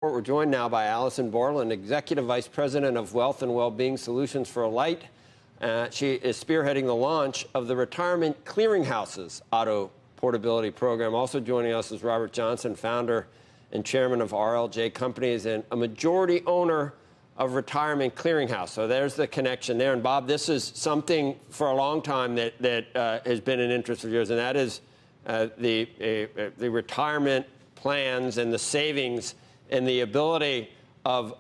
We're joined now by Allison Borland, Executive Vice President of Wealth and Wellbeing Solutions for Alight. She is spearheading the launch of the Retirement Clearinghouse's auto portability program. Also joining us is Robert Johnson, founder and chairman of RLJ Companies and a majority owner of Retirement Clearinghouse. So there's the connection there. And Bob, this is something for a long time that has been an interest of yours, and that is the retirement plans and the savings and the ability of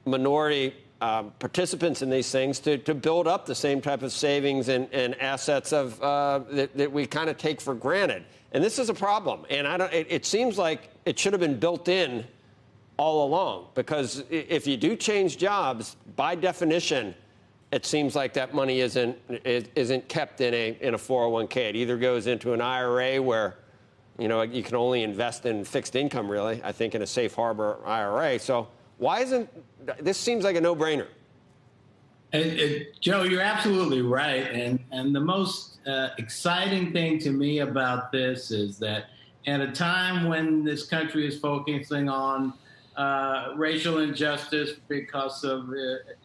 minority participants in these things to build up the same type of savings and assets of that we kind of take for granted. And this is a problem. And it seems like it should have been built in all along, because if you do change jobs, by definition, it seems like that money isn't kept in a 401k. It either goes into an IRA where you can only invest in fixed income, really, I think, in a safe harbor IRA. So why isn't this? Seems like a no-brainer. Joe, you're absolutely right. And the most exciting thing to me about this is that at a time when this country is focusing on racial injustice because of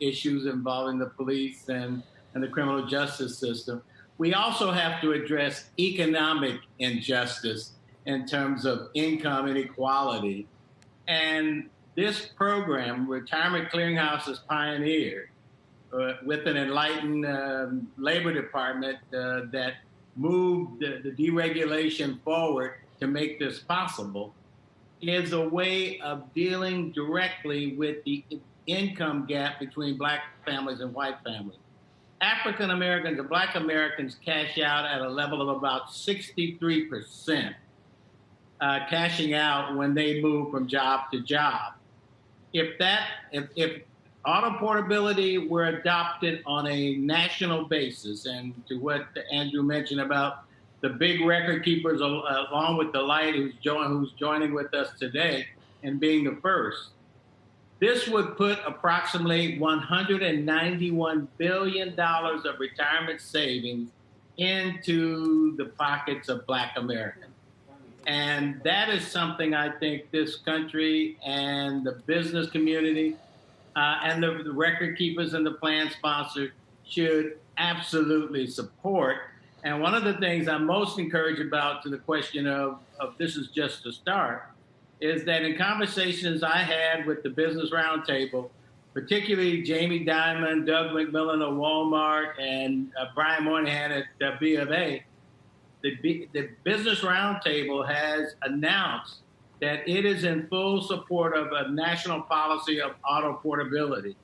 issues involving the police and the criminal justice system, we also have to address economic injustice in terms of income inequality. And this program, Retirement Clearinghouse, has pioneered with an enlightened labor department that moved the deregulation forward to make this possible, is a way of dealing directly with the income gap between black families and white families. African Americans and black Americans cash out at a level of about 63%. Cashing out when they move from job to job. If auto portability were adopted on a national basis, and to what Andrew mentioned about the big record keepers, along with Alight, who's joining with us today and being the first, this would put approximately $191 billion of retirement savings into the pockets of black Americans. And that is something I think this country and the business community and the record keepers and the plan sponsors should absolutely support. And one of the things I'm most encouraged about, to the question of this is just a start, is that in conversations I had with the Business Roundtable, particularly Jamie Dimon, Doug McMillan of Walmart, and Brian Moynihan at B of A, the Business Roundtable has announced that it is in full support of a national policy of auto portability.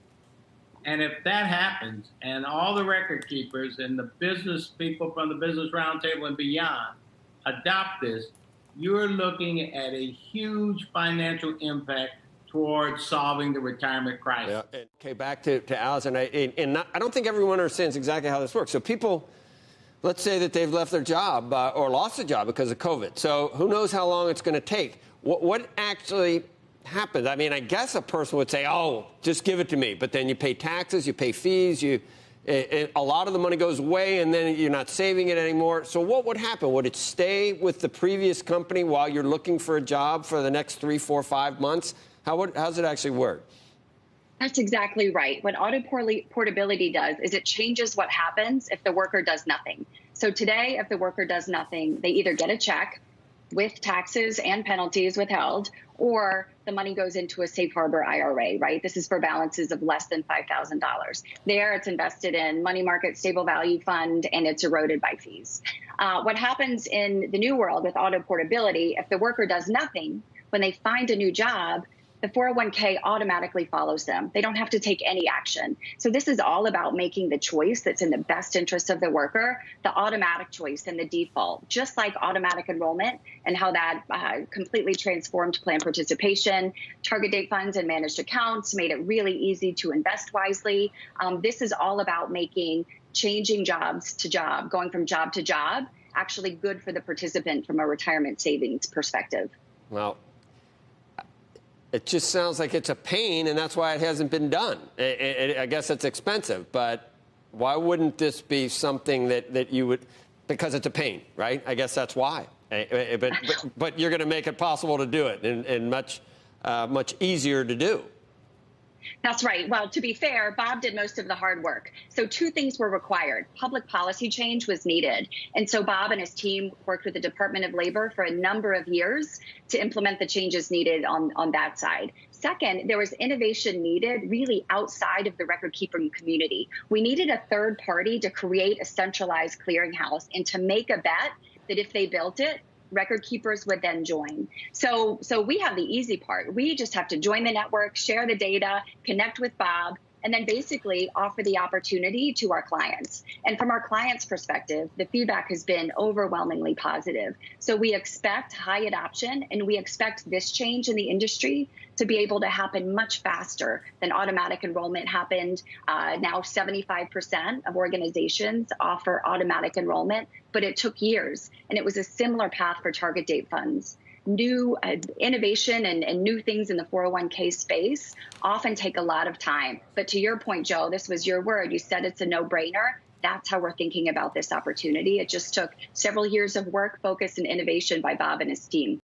And if that happens, and all the record keepers and the business people from the Business Roundtable and beyond adopt this, you're looking at a huge financial impact towards solving the retirement crisis. Yeah. Okay, back to Allison. I don't think everyone understands exactly how this works. So people, let's say that they've left their job or lost a job because of COVID. So who knows how long it's going to take? What actually happens? I mean, I guess a person would say, oh, just give it to me. But then you pay taxes, you pay fees, a lot of the money goes away, and then you're not saving it anymore. So what would happen? Would it stay with the previous company while you're looking for a job for the next 3, 4, 5 months? How's it actually work? That's exactly right. What auto portability does is it changes what happens if the worker does nothing. So today, if the worker does nothing, they either get a check with taxes and penalties withheld, or the money goes into a safe harbor IRA, right? This is for balances of less than $5,000. There, it's invested in money market stable value fund, and it's eroded by fees. What happens in the new world with auto portability, if the worker does nothing, when they find a new job, the 401k automatically follows them. They don't have to take any action. So this is all about making the choice that's in the best interest of the worker, the automatic choice and the default, just like automatic enrollment and how that completely transformed plan participation, target date funds and managed accounts, made it really easy to invest wisely. This is all about making changing jobs to job, going from job to job, actually good for the participant from a retirement savings perspective. Well, it just sounds like it's a pain, and that's why it hasn't been done. I guess it's expensive, but why wouldn't this be something that you would, because it's a pain, right? I guess that's why. But you're going to make it possible to do it in much much easier to do. That's right. Well, to be fair, Bob did most of the hard work. So two things were required. Public policy change was needed. And so Bob and his team worked with the Department of Labor for a number of years to implement the changes needed on that side. Second, there was innovation needed really outside of the record-keeping community. We needed a third party to create a centralized clearinghouse and to make a bet that if they built it, record keepers would then join. So we have the easy part. We just have to join the network, share the data, connect with Bob, and then basically offer the opportunity to our clients. And from our clients' perspective, the feedback has been overwhelmingly positive. So we expect high adoption, and we expect this change in the industry to be able to happen much faster than automatic enrollment happened. Now 75% of organizations offer automatic enrollment, but it took years, and it was a similar path for target date funds. New innovation and new things in the 401k space often take a lot of time. But to your point, Joe, this was your word. You said it's a no-brainer. That's how we're thinking about this opportunity. It just took several years of work, focus, and innovation by Bob and his team.